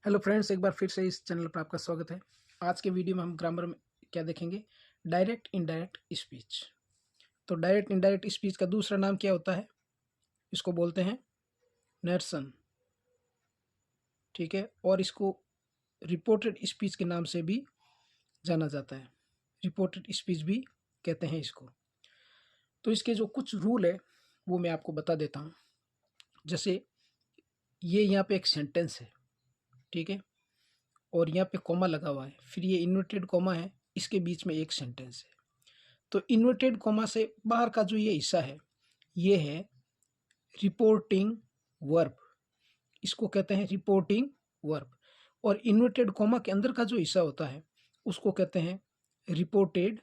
Hello friends, एक बार फिर से इस चैनल पर आपका स्वागत है। आज के वीडियो में हम ग्रामर में क्या देखेंगे? Direct indirect speech. तो डायरेक्ट इनडायरेक्ट स्पीच का दूसरा नाम क्या होता है? इसको बोलते हैं नरेशन, ठीक है। और इसको रिपोर्टेड स्पीच के नाम से भी जाना जाता है। रिपोर्टेड स्पीच भी कहते हैं इसको। तो इसके जो कुछ रूल है वो मैं आपको बता देता हूँ। जैसे ये यहाँ पे एक सेंटेंस है, ठीक है, और यहाँ पे कॉमा लगा हुआ है, फिर ये इन्वर्टेड कॉमा है, इसके बीच में एक सेंटेंस है। तो इन्वर्टेड कॉमा से बाहर का जो ये हिस्सा है ये है रिपोर्टिंग वर्ब, इसको कहते हैं रिपोर्टिंग वर्ब। और इन्वर्टेड कॉमा के अंदर का जो हिस्सा होता है उसको कहते हैं रिपोर्टेड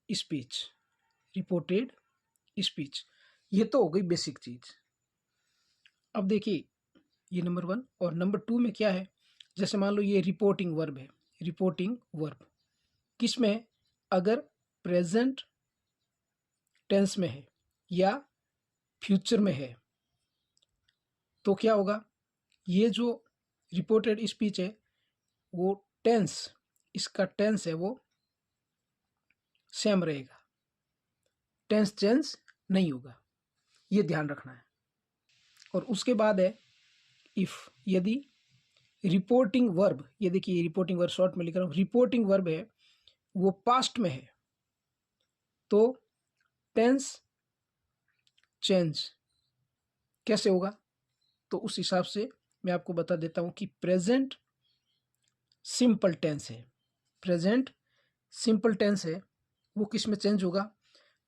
स्पीच। रिपोर्टेड स्पीच, ये तो हो गई बेसिक चीज। अब देखिए, ये नंबर 1 और नंबर 2 में क्या है। जैसे मान लो ये रिपोर्टिंग वर्ब है। रिपोर्टिंग वर्ब किस में है? अगर प्रेजेंट टेंस में है या फ्यूचर में है तो क्या होगा? ये जो रिपोर्टेड स्पीच है वो टेंस, इसका टेंस है वो सेम रहेगा, टेंस चेंज नहीं होगा, ये ध्यान रखना है। और उसके बाद है इफ, यदि रिपोर्टिंग वर्ब, ये देखिए रिपोर्टिंग वर्ब शॉर्ट में लिख रहा हूँ, रिपोर्टिंग वर्ब है वो पास्ट में है तो टेंस चेंज कैसे होगा? तो उस हिसाब से मैं आपको बता देता हूं कि प्रेजेंट सिंपल टेंस है, प्रेजेंट सिंपल टेंस है वो किस में चेंज होगा?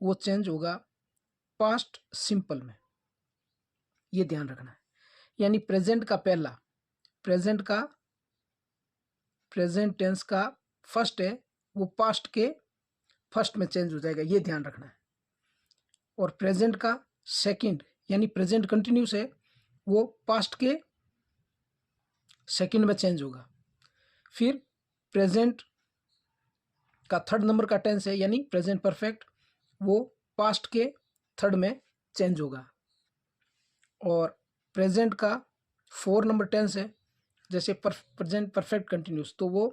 वो चेंज होगा पास्ट सिंपल में, ये ध्यान रखना है। यानी प्रेजेंट का पहला, प्रेजेंट टेंस का फर्स्ट है वो पास्ट के फर्स्ट में चेंज हो जाएगा, ये ध्यान रखना है। और प्रेजेंट का सेकंड यानी प्रेजेंट कंटिन्यूस है वो पास्ट के सेकंड में चेंज होगा। फिर प्रेजेंट का थर्ड नंबर का टेंस है यानी प्रेजेंट परफेक्ट, वो पास्ट के थर्ड में चेंज होगा। और प्रेजेंट का 4 नंबर टेंस है जैसे प्रेजेंट परफेक्ट कंटिन्यूस, तो वो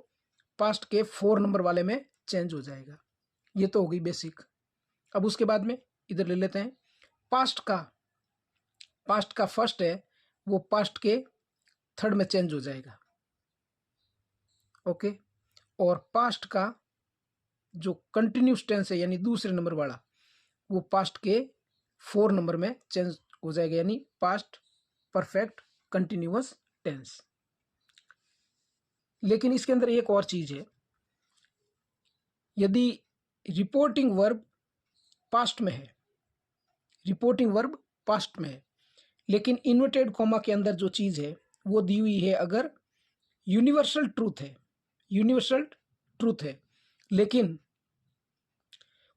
पास्ट के 4 नंबर वाले में चेंज हो जाएगा। ये तो हो गई बेसिक। अब उसके बाद में इधर ले लेते हैं पास्ट का फर्स्ट है वो पास्ट के थर्ड में चेंज हो जाएगा, ओके। और पास्ट का जो कंटिन्यूस टेंस है यानी दूसरे नंबर वाला वो पास्ट के 4 नंबर में चेंज हो जाएगा यानी पास्ट परफेक्ट कंटिन्यूअस टेंस। लेकिन इसके अंदर एक और चीज है, यदि रिपोर्टिंग वर्ब पास्ट में है, रिपोर्टिंग वर्ब पास्ट में है, लेकिन इन्वर्टेड कॉमा के अंदर जो चीज है वो दी हुई है अगर यूनिवर्सल ट्रूथ है, यूनिवर्सल ट्रूथ है, लेकिन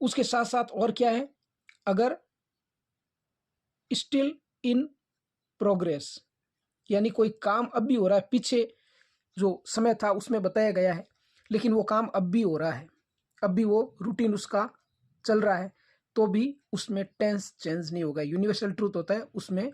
उसके साथ साथ और क्या है? अगर स्टिल इन प्रोग्रेस, यानी कोई काम अब भी हो रहा है, पीछे जो समय था उसमें बताया गया है लेकिन वो काम अब भी हो रहा है, अब भी वो रूटीन उसका चल रहा है, तो भी उसमें टेंस चेंज नहीं होगा। यूनिवर्सल ट्रूथ होता है उसमें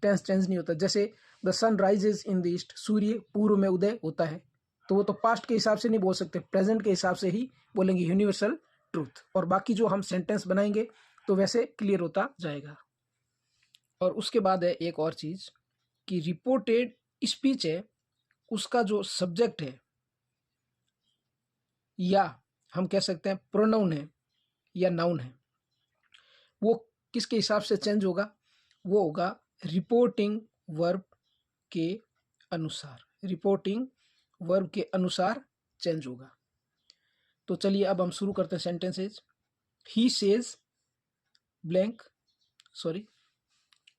टेंस चेंज नहीं होता। जैसे the sun rises in the east, सूर्य पूर्व में उदय होता है, तो वो तो पास्ट के हिसाब से नहीं बोल सकते, प्रेजेंट के हिसाब से ही बोलेंगे यूनिवर्सल ट्रूथ। और बाकी जो हम सेंटेंस बनाएंगे तो वैसे क्लियर होता जाएगा। और उसके बाद है एक और चीज कि रिपोर्टेड स्पीच है उसका जो सब्जेक्ट है या हम कह सकते हैं प्रोनाउन है या नाउन है वो किसके हिसाब से चेंज होगा? वो होगा रिपोर्टिंग वर्ब के अनुसार, रिपोर्टिंग वर्ब के अनुसार चेंज होगा। तो चलिए अब हम शुरू करते हैं sentences. He says blank, sorry,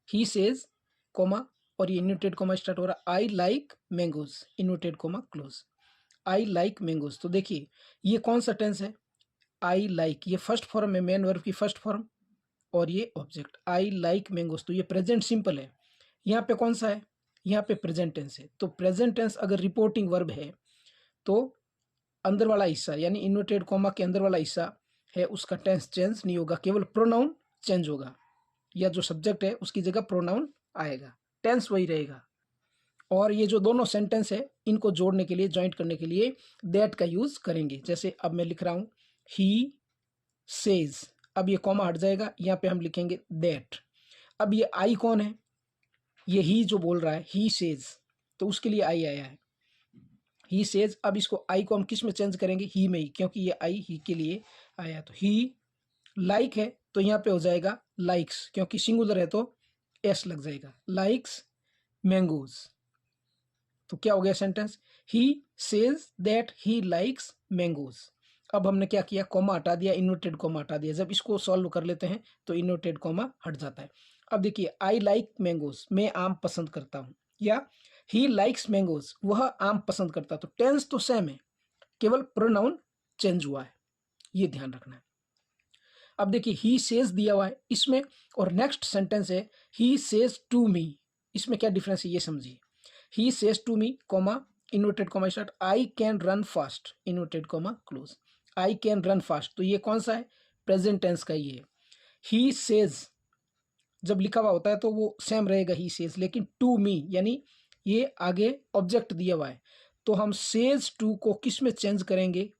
he says comma और ये इन्वर्टेड कॉमा स्टार्ट हो रहा, I like mangoes, inverted comma close, I like mangoes. तो देखिए ये कौन सा टेंस है? आई लाइक, ये फर्स्ट फॉर्म है, मेन वर्ब की फर्स्ट फॉर्म, और ये ऑब्जेक्ट आई लाइक मैंगोज, तो ये प्रेजेंट सिंपल है। यहाँ पे कौन सा है? यहाँ पे प्रेजेंट टेंस है। तो प्रेजेंट टेंस अगर रिपोर्टिंग वर्ब है तो अंदर वाला हिस्सा यानी इन्वर्टेड कॉमा के अंदर वाला हिस्सा है उसका टेंस चेंज नहीं होगा, केवल प्रोनाउन चेंज होगा, या जो सब्जेक्ट है उसकी जगह प्रोनाउन आएगा, टेंस वही रहेगा। और ये जो दोनों सेंटेंस है इनको जोड़ने के लिए, ज्वाइंट करने के लिए दैट का यूज करेंगे। जैसे अब मैं लिख रहा हूं ही सेज, अब ये कॉमा हट जाएगा, यहाँ पे हम लिखेंगे दैट। अब ये आई कौन है, ये ही जो बोल रहा है ही सेज, तो उसके लिए आई आया है ही सेज। अब इसको आई को हम किस में चेंज करेंगे, ही में ही, क्योंकि ये आई ही के लिए आया। तो ही लाइक है तो यहाँ पे हो जाएगा लाइक्स, क्योंकि सिंगुलर है तो एस लग जाएगा, लाइक्स मैंगोज। तो क्या हो गया sentence, he says that he likes mangoes. अब हमने क्या किया, कॉमा हटा दिया, इन्वर्टेड कॉमा हटा दिया। जब इसको सॉल्व कर लेते हैं तो इन्वर्टेड कॉमा हट जाता है। अब देखिए आई लाइक मैंगोज, मैं आम पसंद करता हूँ, या ही लाइक्स मैंगोज, वह आम पसंद करता। तो टेंस तो सेम है, केवल प्रोनाउन चेंज हुआ है, ये ध्यान रखना है। अब देखिए ही सेज दिया हुआ है इसमें, और नेक्स्ट सेंटेंस है ही सेज टू मी, इसमें क्या डिफरेंस है ये समझिए। He says to me comma inverted comma start, I can run fast inverted comma close, I can run fast. तो ये कौन सा है, प्रेजेंट टेंस का ये है। ही सेज जब लिखा हुआ होता है तो वो सेम रहेगा ही सेज, लेकिन टू मी यानी ये आगे ऑब्जेक्ट दिया हुआ है, तो हम सेज टू को किस में चेंज करेंगे,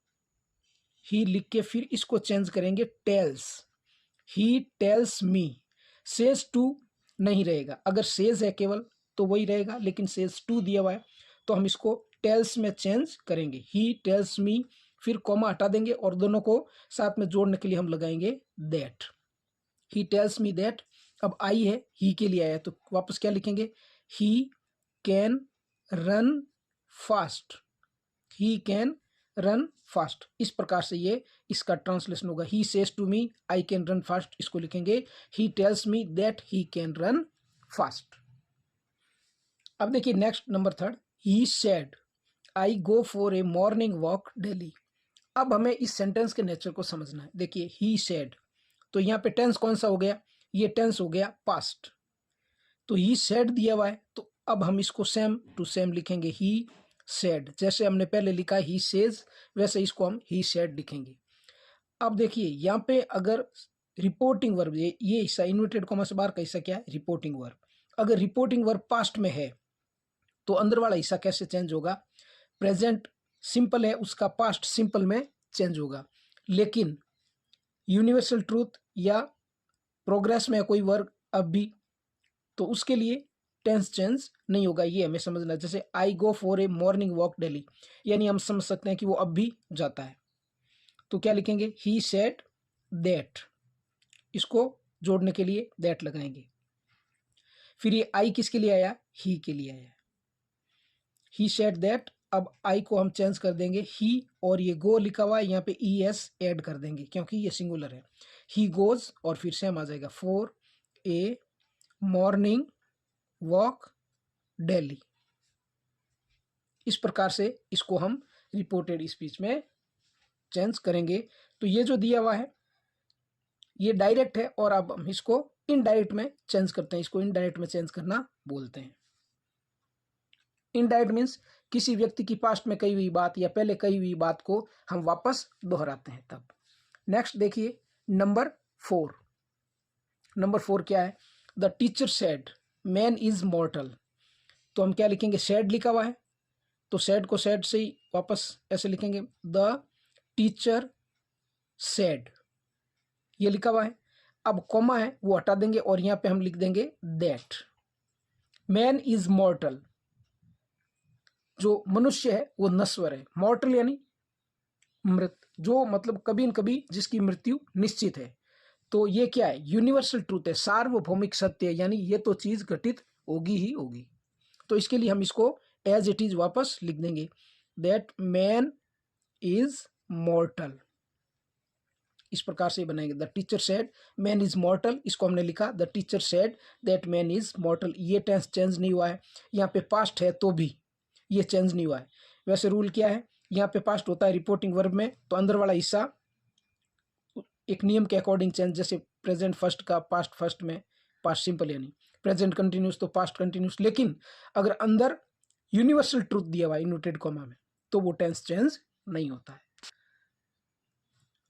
ही लिख के फिर इसको चेंज करेंगे tells, he tells me. Says to नहीं रहेगा, अगर सेज है केवल तो वही रहेगा, लेकिन सेज टू दिया हुआ है तो हम इसको टेल्स में चेंज करेंगे, ही टेल्स मी, फिर कॉमा हटा देंगे और दोनों को साथ में जोड़ने के लिए हम लगाएंगे that, he tells me that. अब आई है ही के लिए आया, तो वापस क्या लिखेंगे, he can run fast, he can run fast. इस प्रकार से ये इसका ट्रांसलेशन होगा, he says to me I can run fast, इसको लिखेंगे he tells me that he can run fast. अब देखिए next number third, he said I go for a morning walk daily. अब हमें इस सेंटेंस के नेचर को समझना है। देखिए ही सेड, तो यहाँ पे टेंस कौन सा हो गया, ये टेंस हो गया पास्ट। तो ही सेड दिया हुआ है, तो अब हम इसको सेम टू सेम लिखेंगे, ही सेड। जैसे हमने पहले लिखा ही सेज, वैसे इसको हम ही सेड लिखेंगे। अब देखिए यहाँ पे अगर रिपोर्टिंग वर्ब, ये हिस्सा इन्वर्टेड कॉमा से बाहर का हिस्सा क्या है, रिपोर्टिंग वर्ब। अगर रिपोर्टिंग वर्ब पास्ट में है तो अंदर वाला हिस्सा कैसे चेंज होगा, प्रेजेंट सिंपल है उसका पास्ट सिंपल में चेंज होगा। लेकिन यूनिवर्सल ट्रूथ या प्रोग्रेस में कोई वर्ब अब भी, तो उसके लिए टेंस चेंज नहीं होगा, ये हमें समझना है। जैसे I go for a morning walk daily, यानी हम समझ सकते हैं कि वो अब भी जाता है, तो क्या लिखेंगे, ही सेड दैट, इसको जोड़ने के लिए दैट लगाएंगे। फिर ये आई किसके लिए आया, ही के लिए आया, ही सेड दैट। अब आई को हम चेंज कर देंगे ही, और ये गो लिखा हुआ है यहाँ पे ई एस ऐड कर देंगे क्योंकि ये सिंगुलर है, ही गोज, और फिर सेम आ जाएगा for a morning walk daily. इस प्रकार से इसको हम रिपोर्टेड स्पीच में चेंज करेंगे। तो ये जो दिया हुआ है ये डायरेक्ट है, और अब हम इसको इनडायरेक्ट में चेंज करते हैं, इसको इनडायरेक्ट में चेंज करना बोलते हैं। इनडायरेक्ट मीन्स किसी व्यक्ति की पास्ट में कही हुई बात या पहले कही हुई बात को हम वापस दोहराते हैं तब। नेक्स्ट देखिए नंबर 4, नंबर 4 क्या है, the teacher said man is मॉर्टल। तो हम क्या लिखेंगे, सेड लिखा हुआ है तो सेड को सेड से ही वापस ऐसे लिखेंगे, द टीचर सेड, ये लिखा हुआ है। अब कॉमा है वो हटा देंगे और यहाँ पे हम लिख देंगे दैट मैन इज मॉर्टल, जो मनुष्य है वो नश्वर है, मॉर्टल यानी मृत, जो मतलब कभी न कभी जिसकी मृत्यु निश्चित है। तो ये क्या है, यूनिवर्सल ट्रूथ है, सार्वभौमिक सत्य है, यानी ये तो चीज घटित होगी ही होगी। तो इसके लिए हम इसको एज इट इज वापस लिख देंगे, दैट मैन इज मॉर्टल। इस प्रकार से बनाएंगे, the teacher said man is मॉर्टल, इसको हमने लिखा the teacher said that man is मॉर्टल। ये टेंस चेंज नहीं हुआ है, यहाँ पे पास्ट है तो भी ये चेंज नहीं हुआ है। वैसे रूल क्या है, यहाँ पे पास्ट होता है रिपोर्टिंग वर्ब में तो अंदर वाला हिस्सा एक नियम के अकॉर्डिंग चेंज, जैसे प्रेजेंट फर्स्ट का पास्ट फर्स्ट में, पास्ट सिंपल यानी प्रेजेंट कंटिन्यूस तो पास्ट कंटिन्यूस। लेकिन अगर अंदर यूनिवर्सल ट्रूथ दिया हुआ है इन्वर्टेड कॉमा में तो वो टेंस चेंज नहीं होता है।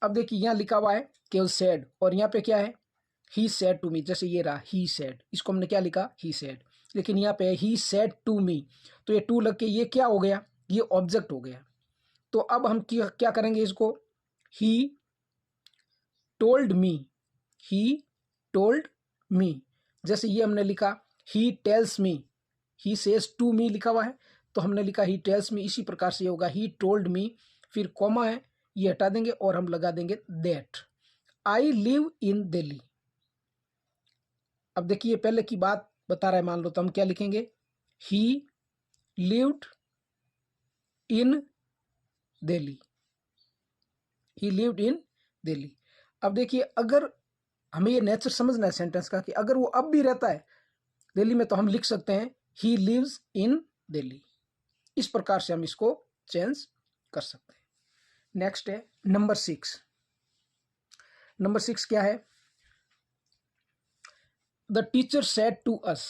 अब देखिए यहाँ लिखा हुआ है केवल सेड, और यहाँ पे क्या है, ही सेड टू मी, जैसे ये रहा ही सेड, इसको हमने क्या लिखा, ही सेड। लेकिन यहाँ पे ही सेड टू मी, तो ये टू लग के ये क्या हो गया, ये ऑब्जेक्ट हो गया। तो अब हम क्या करेंगे इसको, he told me, he told me. जैसे ये हमने लिखा he tells me, he says to me लिखा हुआ है, तो हमने लिखा ही टेल्स मी। इसी प्रकार से ये होगा ही टोल्ड मी, फिर कॉमा है ये हटा देंगे और हम लगा देंगे that I live in Delhi. अब देखिए पहले की बात बता रहा है, मान लो, तो हम क्या लिखेंगे, ही lived in Delhi, he lived in Delhi. अब देखिए अगर हमें ये नेचर समझना है सेंटेंस का कि अगर वो अब भी रहता है दिल्ली में, तो हम लिख सकते हैं ही लिव्स इन दिल्ली। इस प्रकार से हम इसको चेंज कर सकते हैं। नेक्स्ट है नंबर 6। नंबर 6 क्या है, the teacher said to us.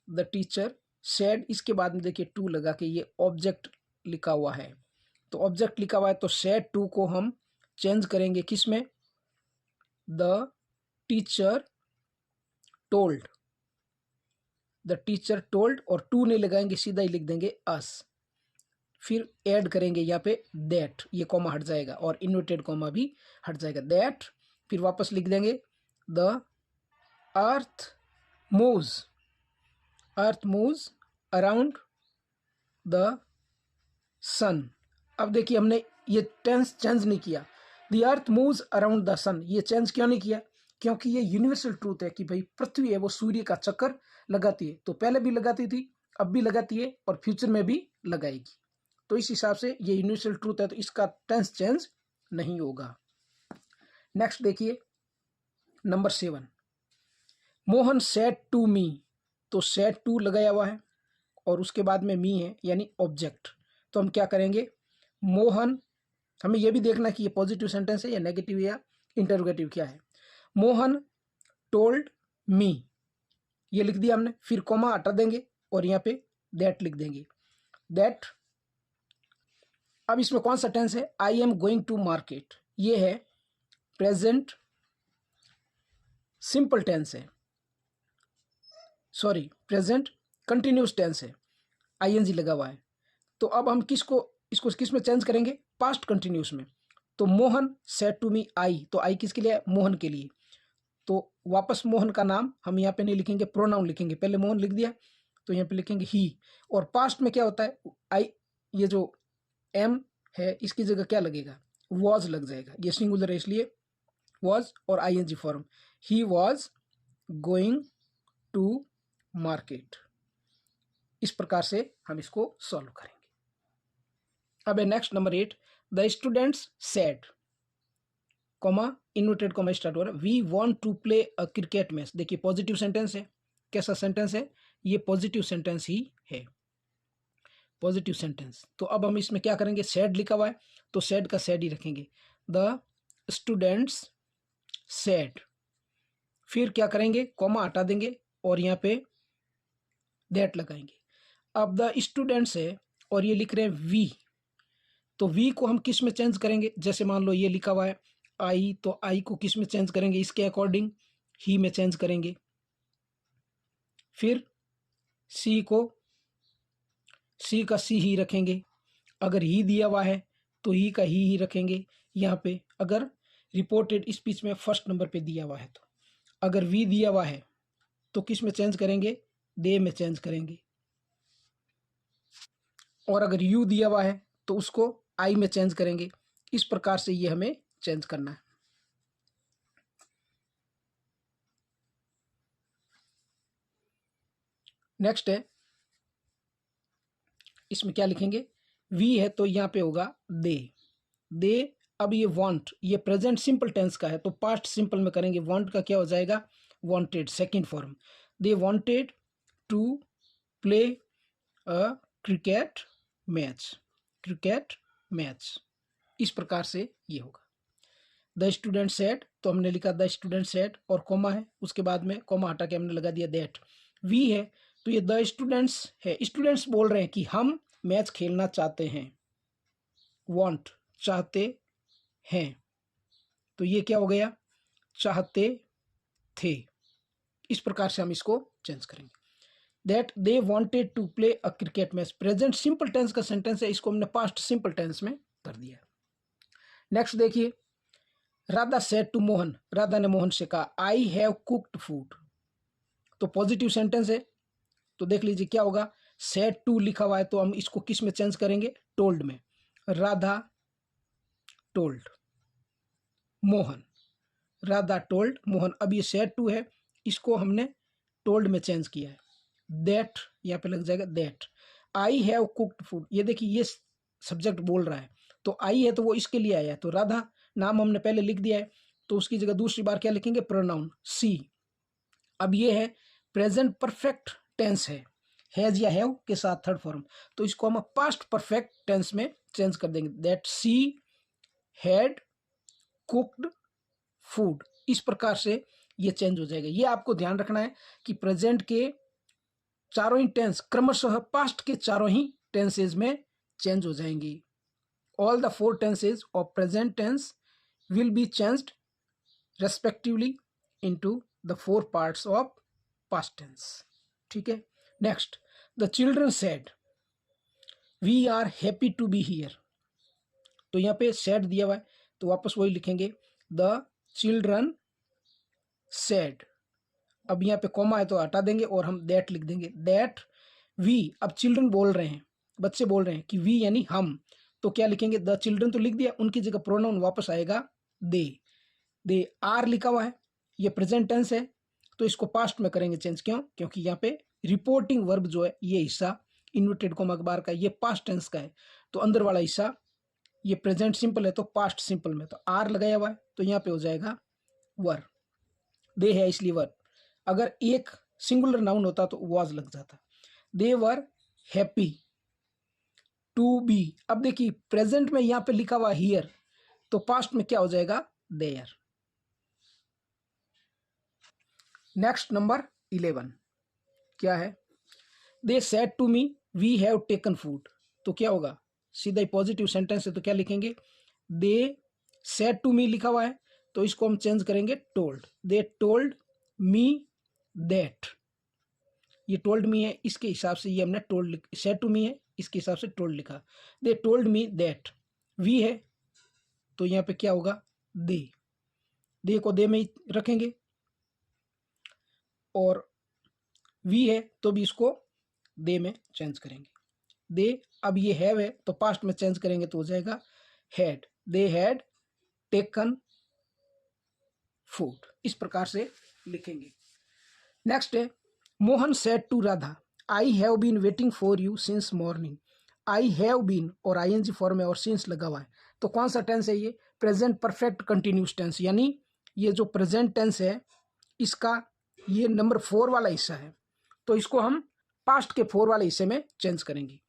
The teacher said, इसके बाद में देखिए टू लगा के ये ऑब्जेक्ट लिखा हुआ है, तो ऑब्जेक्ट लिखा हुआ है तो सेड टू को हम चेंज करेंगे किस में, the teacher told. The teacher told, और टू नहीं लगाएंगे, सीधा ही लिख देंगे अस। फिर ऐड करेंगे यहाँ पे दैट, ये कॉमा हट जाएगा और इन्वर्टेड कॉमा भी हट जाएगा, दैट। फिर वापस लिख देंगे the earth moves, earth moves around the sun. अब देखिए हमने ये टेंस चेंज नहीं किया, the earth moves around the sun. ये चेंज क्यों नहीं किया, क्योंकि ये यूनिवर्सल ट्रूथ है कि भाई पृथ्वी है वो सूर्य का चक्कर लगाती है, तो पहले भी लगाती थी, अब भी लगाती है और फ्यूचर में भी लगाएगी। तो इस हिसाब से ये यूनिवर्सल ट्रूथ है, तो इसका टेंस चेंज नहीं होगा। नेक्स्ट देखिए number 7, Mohan said to me. तो सेड टू लगाया हुआ है और उसके बाद में मी है यानी ऑब्जेक्ट, तो हम क्या करेंगे, मोहन, हमें यह भी देखना कि ये पॉजिटिव सेंटेंस है या नेगेटिव या इंटरोगेटिव क्या है। मोहन टोल्ड मी, ये लिख दिया हमने, फिर कॉमा हटा देंगे और यहाँ पे दैट लिख देंगे, दैट। अब इसमें कौन सा टेंस है, I am going to market, ये है प्रेजेंट सिंपल टेंस है, सॉरी प्रेजेंट कंटिन्यूस टेंस है, आईएनजी लगा हुआ है। तो अब हम इसको किस में चेंज करेंगे, पास्ट कंटिन्यूस में। तो मोहन सेड टू मी आई, तो आई किसके लिए है, मोहन के लिए। तो वापस मोहन का नाम हम यहाँ पे नहीं लिखेंगे, प्रोनाउन लिखेंगे, पहले मोहन लिख दिया तो यहाँ पे लिखेंगे ही। और पास्ट में क्या होता है, आई, ये जो एम है इसकी जगह क्या लगेगा, वॉज लग जाएगा, ये सिंगुलर है इसलिए वॉज और ING form, he was going to market. इस प्रकार से हम इसको सॉल्व करेंगे। अब है next number 8, the students said, comma inverted comma start हो रहा है, we want to play a cricket match. देखिए पॉजिटिव सेंटेंस है, कैसा सेंटेंस है, ये पॉजिटिव सेंटेंस ही है, पॉजिटिव सेंटेंस। तो अब हम इसमें क्या करेंगे, सेड लिखा हुआ है तो सेड का सेड ही रखेंगे, द स्टूडेंट्स सेड। फिर क्या करेंगे, कॉमा हटा देंगे और यहाँ पे दैट लगाएंगे। अब द स्टूडेंट्स है और ये लिख रहे हैं वी, तो वी को हम किस में चेंज करेंगे, जैसे मान लो ये लिखा हुआ है आई, तो आई को किस में चेंज करेंगे, इसके अकॉर्डिंग ही में चेंज करेंगे। फिर सी को, सी का सी ही रखेंगे, अगर ही दिया हुआ है तो ही का ही रखेंगे यहाँ पे, अगर रिपोर्टेड स्पीच में फर्स्ट नंबर पे दिया हुआ है तो। अगर वी दिया हुआ है तो किस में चेंज करेंगे, दे में चेंज करेंगे, और अगर यू दिया हुआ है तो उसको आई में चेंज करेंगे। इस प्रकार से ये हमें चेंज करना है। नेक्स्ट है, इसमें क्या लिखेंगे, वी है तो यहाँ पे होगा दे, दे। अब ये वांट, ये प्रेजेंट सिंपल टेंस का है तो पास्ट सिंपल में करेंगे, वांट का क्या हो जाएगा, wanted, second form. They wanted to play a cricket match, cricket match. इस प्रकार से ये होगा। द स्टूडेंट सेड, तो हमने लिखा द स्टूडेंट सेड और कॉमा है, उसके बाद में कॉमा हटा के हमने लगा दिया दैट। वी है तो ये द स्टूडेंट्स है, स्टूडेंट्स बोल रहे हैं कि हम मैच खेलना चाहते हैं, वांट चाहते हैं, तो ये क्या हो गया, चाहते थे। इस प्रकार से हम इसको चेंज करेंगे। That they wanted to play a cricket match. Present simple tense का सेंटेंस है, इसको हमने पास्ट सिंपल टेंस में कर दिया। नेक्स्ट देखिए, राधा सेड टू मोहन, राधा ने मोहन से कहा आई हैव कुक्ड फूड। तो पॉजिटिव सेंटेंस है, तो देख लीजिए क्या होगा, सेड टू लिखा हुआ है तो हम इसको किस में चेंज करेंगे, टोल्ड में। Radha told Mohan, Radha told Mohan. अब ये सेड टू है, इसको हमने टोल्ड में चेंज किया है। दैट यहाँ पे लग जाएगा that I have cooked food. ये देखिए ये सब्जेक्ट बोल रहा है, तो आई है तो वो इसके लिए आया है, तो राधा नाम हमने पहले लिख दिया है, तो उसकी जगह दूसरी बार क्या लिखेंगे, प्रोनाउन सी। अब ये है प्रेजेंट परफेक्ट टेंस है, हैज या हैव के साथ थर्ड फॉर्म, तो इसको हम पास्ट परफेक्ट टेंस में चेंज कर देंगे। That she had cooked food. इस प्रकार से ये चेंज हो जाएगा। ये आपको ध्यान रखना है कि प्रेजेंट के चारों ही टेंस क्रमशः पास्ट के चारों ही टेंसेज में चेंज हो जाएंगी। All the four tenses of present tense will be changed respectively into the four parts of past tense. ठीक है। Next, the children said we are happy to be here. तो यहाँ पे सेड दिया हुआ है, तो वापस वही लिखेंगे, द चिल्ड्रन सेड। अब यहाँ पे कॉमा है तो हटा देंगे और हम दैट लिख देंगे, दैट वी। अब चिल्ड्रन बोल रहे हैं, बच्चे बोल रहे हैं कि वी यानी हम, तो क्या लिखेंगे, द चिल्ड्रन तो लिख दिया, उनकी जगह प्रोनाउन वापस आएगा दे। दे आर लिखा हुआ है, ये प्रेजेंट टेंस है, तो इसको पास्ट में करेंगे चेंज। क्यों? क्योंकि यहाँ पे रिपोर्टिंग वर्ब जो है ये हिस्सा इन्वर्टेड कोमा के बाहर का ये पास्ट टेंस का है, तो अंदर वाला हिस्सा ये प्रेजेंट सिंपल है तो पास्ट सिंपल में तो आर लगाया हुआ है, तो यहाँ पे हो जाएगा वर। दे है इसलिए वर। अगर एक सिंगुलर नाउन होता तो वाज लग जाता। दे वर हैप्पी टू बी। अब देखिए प्रेजेंट में यहाँ पे लिखा हुआ हियर, तो पास्ट में क्या हो जाएगा, देयर। नेक्स्ट नंबर 11 क्या है, they said to me we have taken food. तो क्या होगा, सीधा ही पॉजिटिव सेंटेंस है तो क्या लिखेंगे, दे सेड टू मी लिखा हुआ है तो इसको हम चेंज करेंगे told. They told me that. ये टोल्ड मी है, इसके हिसाब से ये हमने टोल्ड, सेड टू मी है इसके हिसाब से टोल्ड लिखा। They told me that. We है तो यहाँ पे क्या होगा, दे को दे में ही रखेंगे, और वी है तो भी इसको दे में चेंज करेंगे। दे, अब ये हैव है तो पास्ट में चेंज करेंगे तो हो जाएगा had. They had taken food. इस प्रकार से लिखेंगे। नेक्स्ट है, Mohan said to Radha I have been waiting for you since morning. I have been और आईएनजी फॉर्म में और सिंस लगा हुआ है, तो कौन सा टेंस है ये, प्रेजेंट परफेक्ट कंटिन्यूस टेंस, यानी ये जो प्रेजेंट टेंस है इसका ये नंबर 4 वाला हिस्सा है, तो इसको हम पास्ट के 4 वाले हिस्से में चेंज करेंगे।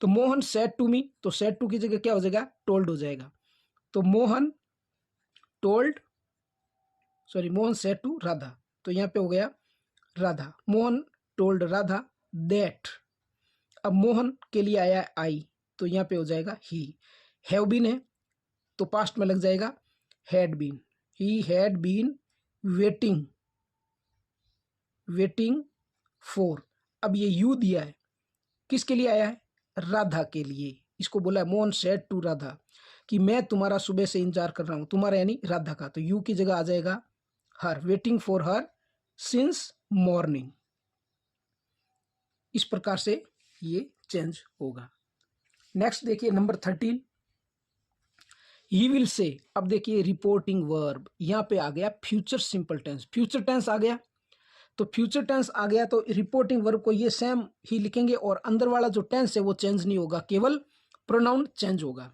तो मोहन सेड टू मी, तो सेड टू की जगह क्या हो जाएगा, टोल्ड हो जाएगा। तो Mohan told, sorry Mohan said to Radha, तो यहाँ पे हो गया राधा। Mohan told Radha that. अब मोहन के लिए आया है आई, तो यहाँ पे हो जाएगा ही। हैव बीन है तो पास्ट में लग जाएगा had been. He had been waiting, waiting for. अब ये यू दिया है, किसके लिए आया है, राधा के लिए। इसको बोला है मोहन सेड टू राधा कि मैं तुम्हारा सुबह से इंतजार कर रहा हूं, तुम्हारा यानी राधा का, तो यू की जगह आ जाएगा her, waiting for her since morning. इस प्रकार से ये चेंज होगा। नेक्स्ट देखिए नंबर 13, ही विल से। अब देखिए रिपोर्टिंग वर्ब, यहाँ पे आ गया future simple tense. Future tense आ गया, तो फ्यूचर टेंस आ गया तो रिपोर्टिंग वर्ब को ये सेम ही लिखेंगे, और अंदर वाला जो टेंस है वो चेंज नहीं होगा, केवल प्रोनाउन चेंज होगा।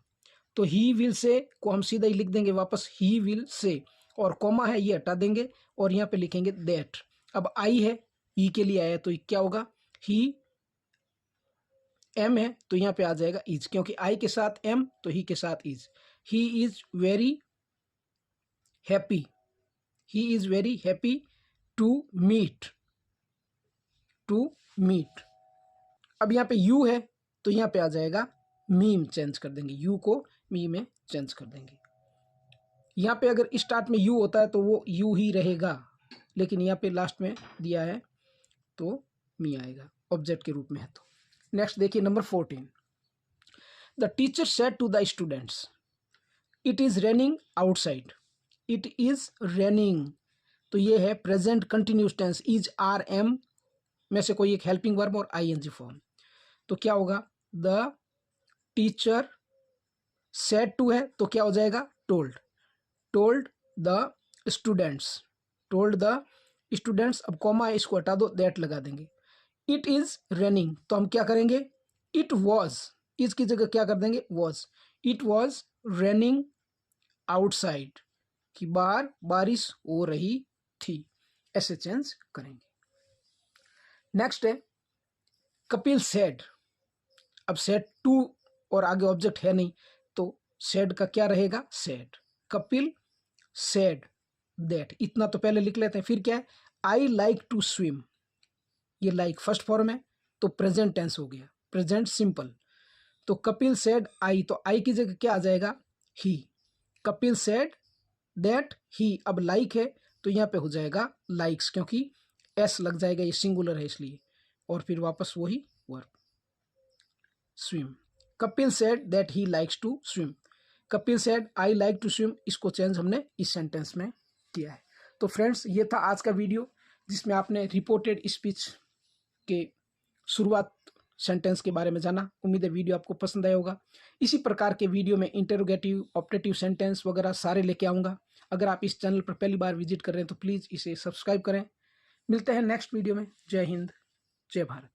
तो ही विल से को हम सीधा ही लिख देंगे वापस ही विल से, और कॉमा है ये हटा देंगे और यहाँ पे लिखेंगे दैट। अब आई है, ही के लिए आया तो क्या होगा, ही। एम है तो यहाँ पे आ जाएगा इज, क्योंकि आई के साथ एम तो ही के साथ is. He is very happy, he is very happy to meet, to meet. अब यहाँ पे यू है तो यहाँ पे आ जाएगा मीम, चेंज कर देंगे, यू को मी में चेंज कर देंगे। यहाँ पे अगर स्टार्ट में यू होता है तो वो यू ही रहेगा, लेकिन यहाँ पे लास्ट में दिया है तो मी आएगा। ऑब्जेक्ट के रूप में है। तो नेक्स्ट देखिए number 14, the teacher said to the students it is raining outside. It is raining, तो ये है present continuous tense, is are am में से कोई एक हेल्पिंग वर्ब और आईएनजी फॉर्म। तो क्या होगा, द टीचर सेड टू है तो क्या हो जाएगा, told. Told the students, told the students. अब कॉमा है, इसको हटा दो, दैट लगा देंगे। इट इज रेनिंग, तो हम क्या करेंगे, इट वॉज, इसकी जगह क्या कर देंगे, was. It was raining outside, कि बाहर बारिश हो रही थी, ऐसे चेंज करेंगे। नेक्स्ट है कपिल सेड। अब सेड टू और आगे ऑब्जेक्ट है नहीं, तो सेड का क्या रहेगा, सेड। कपिल सेड दैट, इतना तो पहले लिख लेते हैं। फिर क्या है, आई लाइक टू स्विम, ये लाइक फर्स्ट फॉर्म है तो प्रेजेंट टेंस हो गया, प्रेजेंट सिंपल। तो कपिल सेड आई, तो आई की जगह क्या आ जाएगा, ही। कपिल सेड दैट ही, अब लाइक है तो यहाँ पे हो जाएगा लाइक्स, क्योंकि एस लग जाएगा, ये सिंगुलर है इसलिए। और फिर वापस वही verb, swim. Kapil said that he likes to swim. Kapil said I like to swim, इसको चेंज हमने इस सेंटेंस में किया है। तो फ्रेंड्स, ये था आज का वीडियो जिसमें आपने रिपोर्टेड स्पीच के शुरुआत सेंटेंस के बारे में जाना। उम्मीद है वीडियो आपको पसंद आया होगा। इसी प्रकार के वीडियो में इंटरोगेटिव, ऑप्टेटिव सेंटेंस वगैरह सारे लेके आऊँगा। अगर आप इस चैनल पर पहली बार विजिट कर रहे हैं तो प्लीज़ इसे सब्सक्राइब करें। मिलते हैं नेक्स्ट वीडियो में। जय हिंद, जय भारत।